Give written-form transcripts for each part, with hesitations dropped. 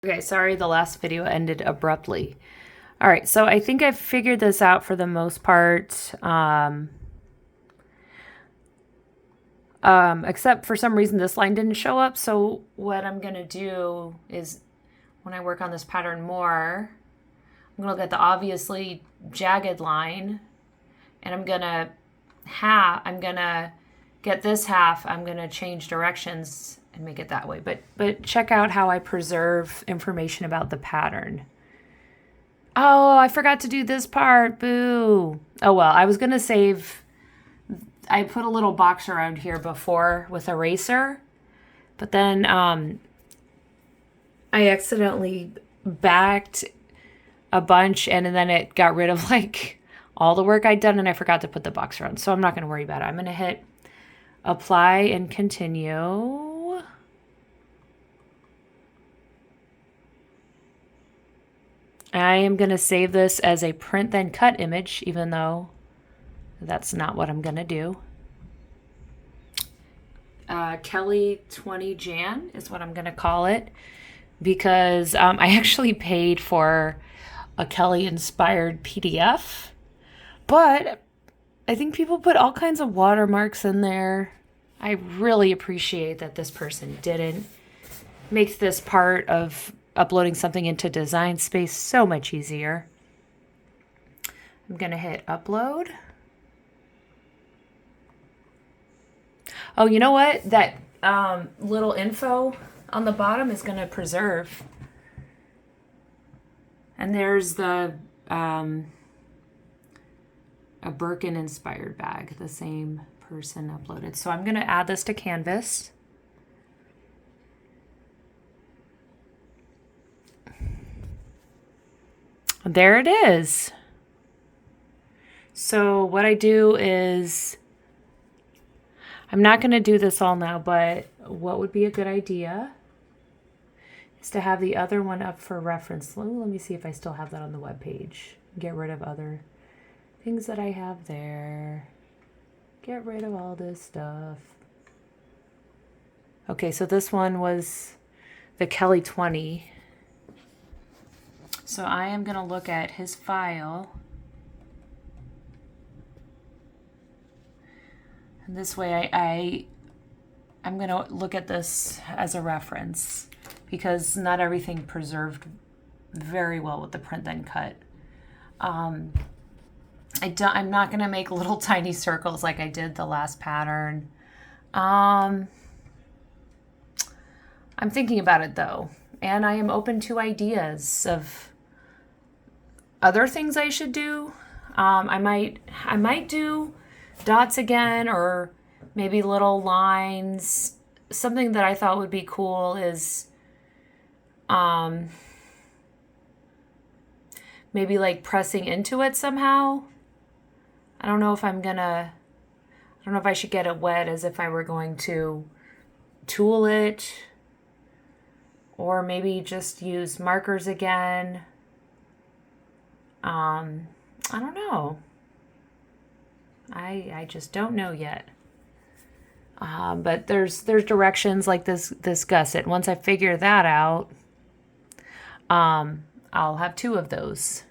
Okay, sorry the last video ended abruptly. All right, so I think I've figured this out for the most part. Except for some reason this line didn't show up. So what I'm going to do is when I work on this pattern more, I'm going to look at the obviously jagged line and I'm going to get this half, I'm going to change directions and make it that way. But check out how I preserve information about the pattern. Oh, I forgot to do this part. Boo. Oh, well, I was going to save... I put a little box around here before with eraser, but then I accidentally backed a bunch and then it got rid of like all the work I'd done and I forgot to put the box around. So I'm not going to worry about it. I'm going to hit apply and continue. I am going to save this as a print then cut image, even though that's not what I'm going to do. Kelly 20 Jan is what I'm going to call it because I actually paid for a Kelly inspired PDF, but I think people put all kinds of watermarks in there. I really appreciate that this person didn't. Makes this part of uploading something into Design Space so much easier. I'm going to hit upload. Oh, you know what? That little info on the bottom is going to preserve. And there's the a Birkin inspired bag, the same person uploaded. So I'm going to add this to Canvas. There it is. So what I do is, I'm not going to do this all now, but what would be a good idea is to have the other one up for reference. Let me see if I still have that on the web page. Get rid of other things that I have there. Get rid of all this stuff. Okay, so this one was the Kelly 20. So I am going to look at his file. And this way I'm going to look at this as a reference because not everything preserved very well with the print then cut. I'm not going to make little tiny circles like I did the last pattern. I'm thinking about it though, and I am open to ideas of other things I should do. I might do dots again, or maybe little lines. Something that I thought would be cool is maybe like pressing into it somehow. I don't know if I should get it wet as if I were going to tool it, or maybe just use markers again. I don't know. I just don't know yet. But there's directions like this gusset. Once I figure that out, I'll have two of those.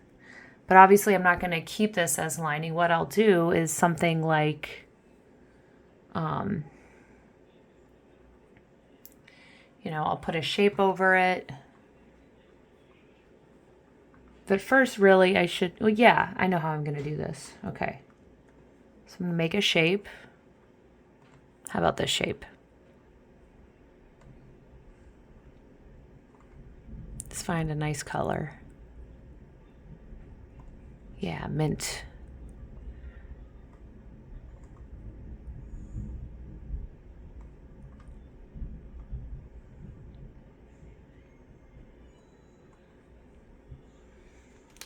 But obviously I'm not going to keep this as lining. What I'll do is something like, I'll put a shape over it. But first, really, I should, well, yeah, I know how I'm going to do this. Okay. So I'm going to make a shape. How about this shape? Let's find a nice color. Yeah, mint.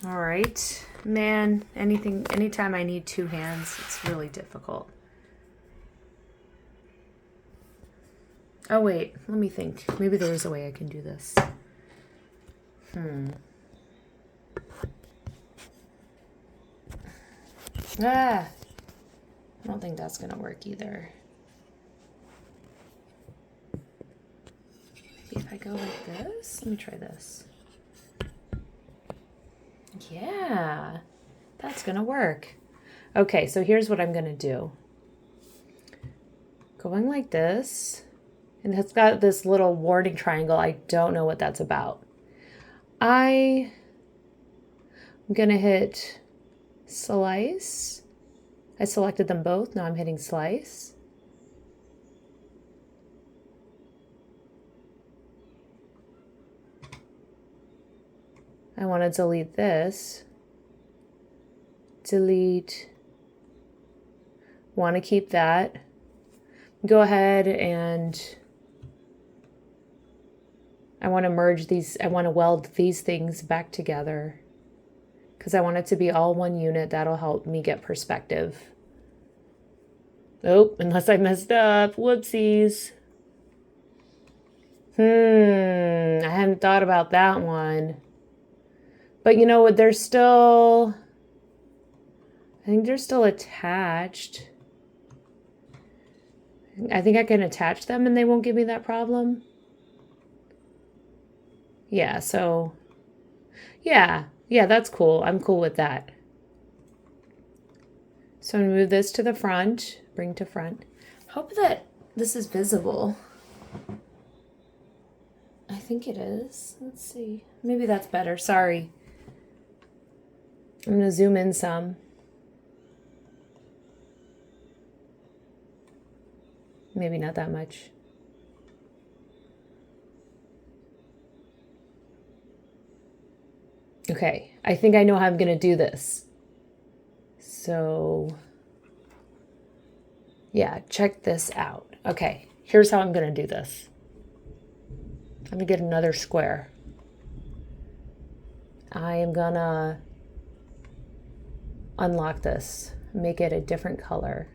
All right, man, anytime I need two hands, it's really difficult. Oh wait, let me think. Maybe there is a way I can do this. I don't think that's gonna work either. Maybe if I go go like this. Let me try this. Yeah, that's gonna work. Okay, so here's what I'm gonna do. Going like this, and it's got this little warning triangle. I don't know what that's about. I'm gonna hit slice. I selected them both. Now I'm hitting slice. I want to delete this. Delete. Want to keep that. Go ahead and I want to merge these. I want to weld these things back together because I want it to be all one unit. That'll help me get perspective. Oh, unless I messed up. Whoopsies. I hadn't thought about that one. But you know what? I think they're still attached. I think I can attach them and they won't give me that problem. Yeah, so yeah, that's cool. I'm cool with that. So I'm gonna move this to the front, bring to front. Hope that this is visible. I think it is. Let's see. Maybe that's better. Sorry. I'm gonna zoom in some. Maybe not that much. Okay, I think I know how I'm gonna do this. So yeah, check this out. Okay, here's how I'm gonna do this. Let me get another square. I am gonna unlock this, make it a different color.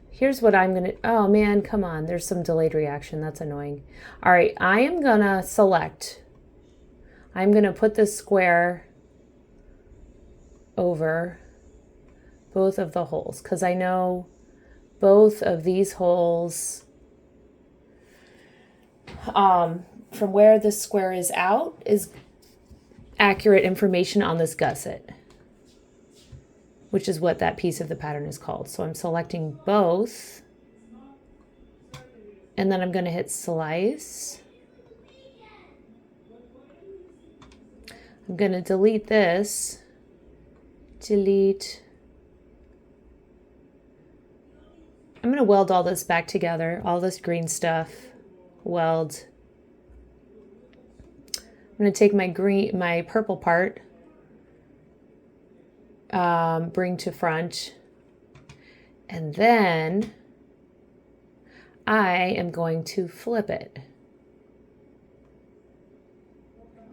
Here's what I'm gonna, oh man, come on, there's some delayed reaction, that's annoying. All right, I am gonna select, I'm gonna put this square over both of the holes because I know both of these holes, from where this square is out is accurate information on this gusset, which is what that piece of the pattern is called. So I'm selecting both, and then I'm going to hit slice. I'm going to delete this, delete. I'm going to weld all this back together, all this green stuff, weld. I'm going to take my purple part, bring to front, and then I am going to flip it.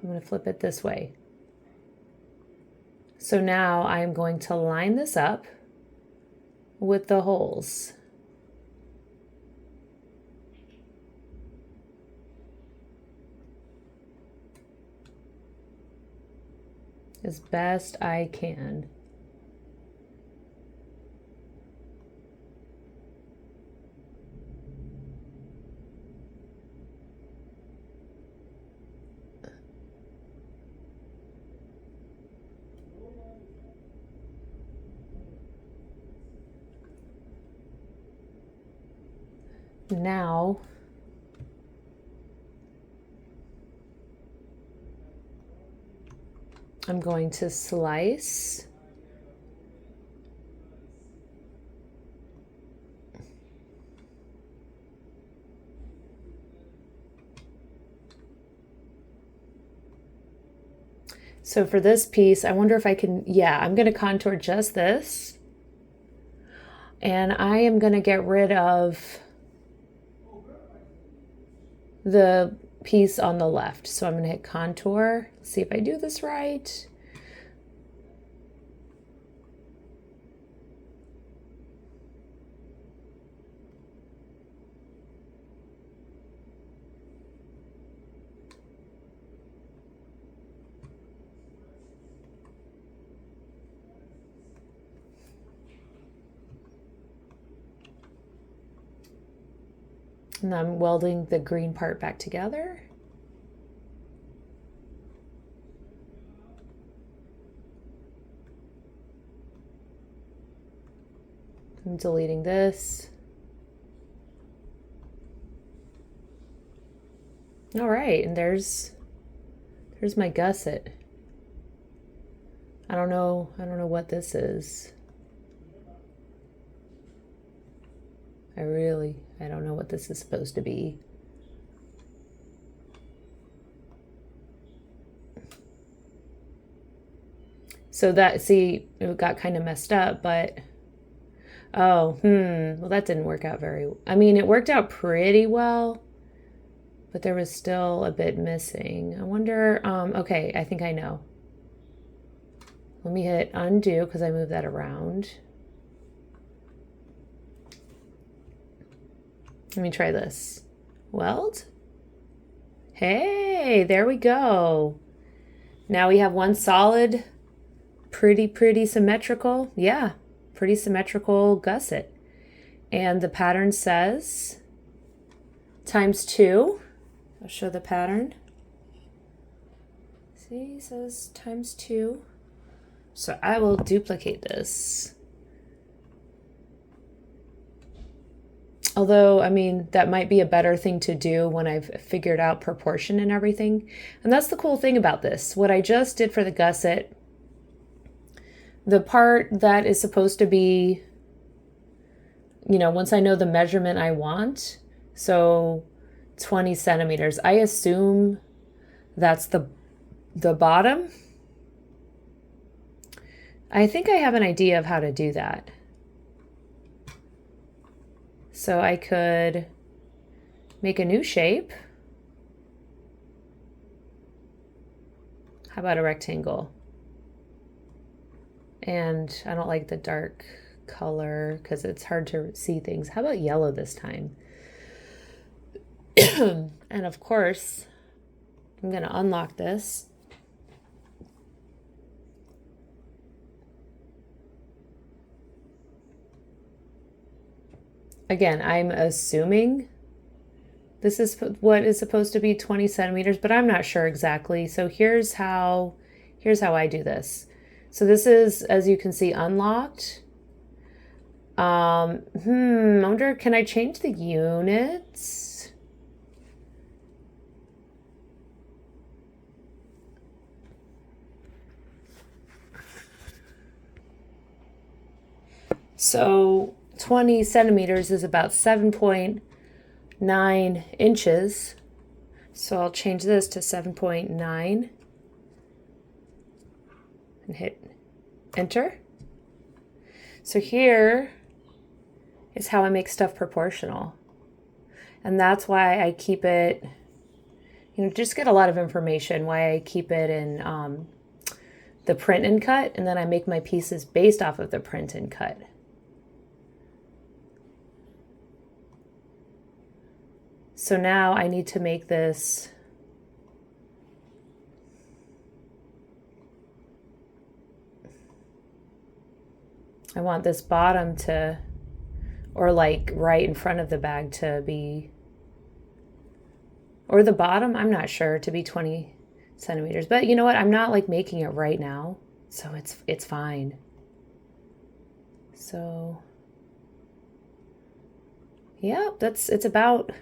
I'm going to flip it this way. So now I'm going to line this up with the holes. As best I can. Now I'm going to slice. So for this piece, I wonder if I can, yeah, I'm going to contour just this. And I am going to get rid of the piece on the left. So I'm going to hit contour, see if I do this right. And I'm welding the green part back together. I'm deleting this. All right, and there's my gusset. I don't know what this is. I don't know what this is supposed to be. So that, see, it got kind of messed up, but oh, well, that didn't work out very, I mean, it worked out pretty well, but there was still a bit missing. I wonder, okay, I think I know. Let me hit undo because I moved that around. Let me try this. Weld. Hey, there we go. Now we have one solid, pretty symmetrical. Yeah, pretty symmetrical gusset. And the pattern says ×2. I'll show the pattern. See, it says ×2. So I will duplicate this. Although, I mean, that might be a better thing to do when I've figured out proportion and everything. And that's the cool thing about this. What I just did for the gusset, the part that is supposed to be, you know, once I know the measurement I want, so 20 centimeters, I assume that's the bottom. I think I have an idea of how to do that. So I could make a new shape. How about a rectangle? And I don't like the dark color because it's hard to see things. How about yellow this time? And of course, I'm going to unlock this. Again, I'm assuming this is what is supposed to be 20 centimeters, but I'm not sure exactly. So here's how I do this. So this is, as you can see, unlocked. I wonder, can I change the units? So 20 centimeters is about 7.9 inches. So I'll change this to 7.9 and hit enter. So here is how I make stuff proportional. And that's why I keep it, you know, just get a lot of information, why I keep it in the print and cut, and then I make my pieces based off of the print and cut. So now I need to make this I want this bottom to, or like right in front of the bag to be, or the bottom, I'm not sure, to be 20 centimeters. But you know what? I'm not like making it right now, so it's fine. So yeah, it's about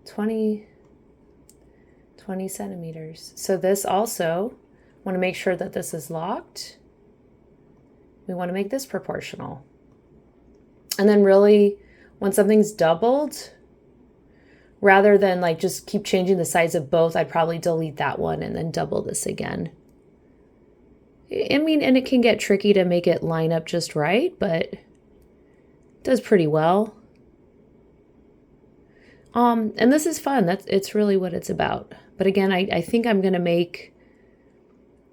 20 centimeters. So this also, want to make sure that this is locked. We want to make this proportional. And then really, when something's doubled, rather than like just keep changing the size of both, I'd probably delete that one and then double this again. I mean, and it can get tricky to make it line up just right, but it does pretty well. And this is fun. It's really what it's about. But again, I think I'm going to make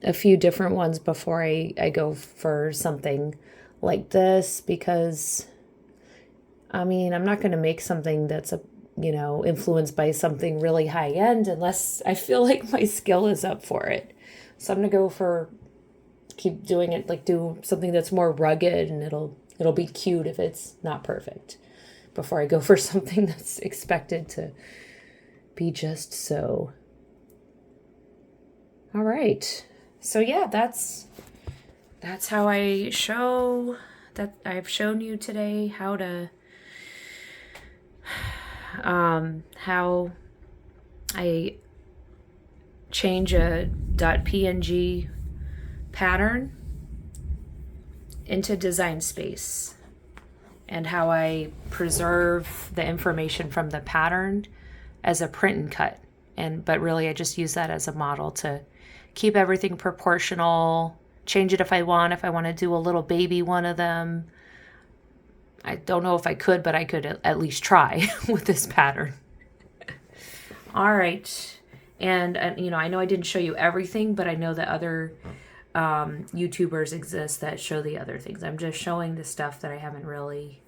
a few different ones before I go for something like this, because I mean, I'm not going to make something that's influenced by something really high end unless I feel like my skill is up for it. So I'm going to go for, keep doing it, like do something that's more rugged, and it'll be cute if it's not perfect. before I go for something that's expected to be just so. All right. So yeah, that's how I've shown you today how to how I change a .png pattern into Design Space, and how I preserve the information from the pattern as a print and cut. But really I just use that as a model to keep everything proportional, change it if I want to do a little baby one of them. I don't know if I could, but I could at least try with this pattern. All right. And I know I didn't show you everything, but I know that other YouTubers exist that show the other things. I'm just showing the stuff that I haven't really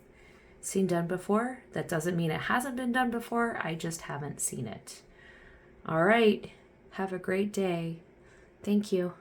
seen done before. That doesn't mean it hasn't been done before. I just haven't seen it. All right. Have a great day. Thank you.